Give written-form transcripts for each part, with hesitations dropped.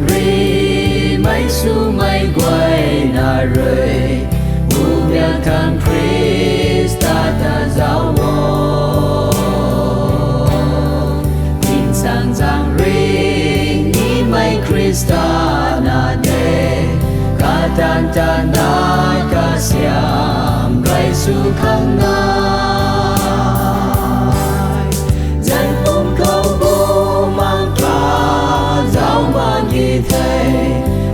ri mấy su mấy quay na rơi u miang thang Krista ta giáo wo tin sang giang ri ni mấy Krista na de ka tan tan na ka siam gai su khang na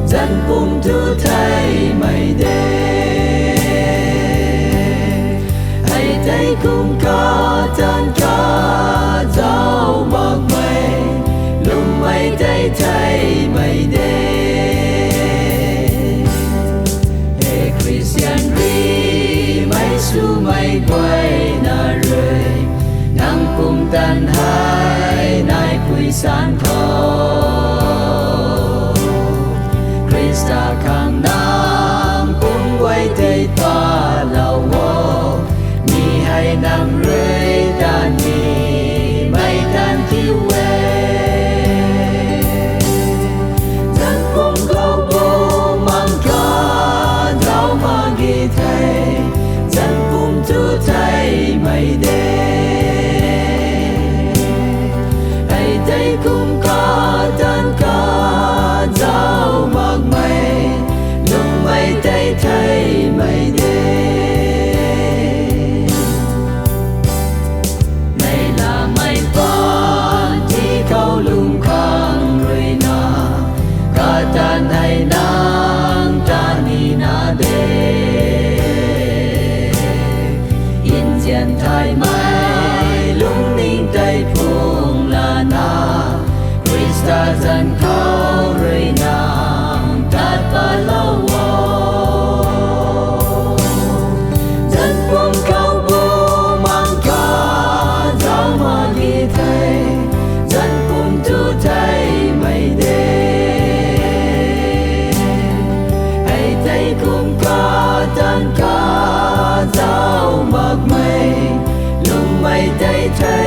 dân cùng thu thay mây đêm hãy thấy cùng có tan ca dạo bạc mây lúc mây thấy thay mây đêm hey Christian ri mây su mây quay na rơi nắng cùng tan hai nai quy san thọ Krista khang nam cũng quay tay ta lâu wo mi hay nang rơi đàn mi mây tan thiếu quê dân cũng câu bố mang ca đau mà ghi thầy dân cũng thu thay mây đêm hãy thấy cũng có tan ca dạo bạc mây lúc mây tay thay mây đêm này là mây van chỉ câu lung khang rồi na cả tan hay nang ta ni na de yên diện thay mây lung ninh tay phùng là na Krista dân câu rồi nàng tát ba lâu dân quân câu bố mang ca giáo mà ghi thầy dân quân thu thay mây đêm hãy thấy cùng ca tan ca giáo bạc mây lúc mây tay thay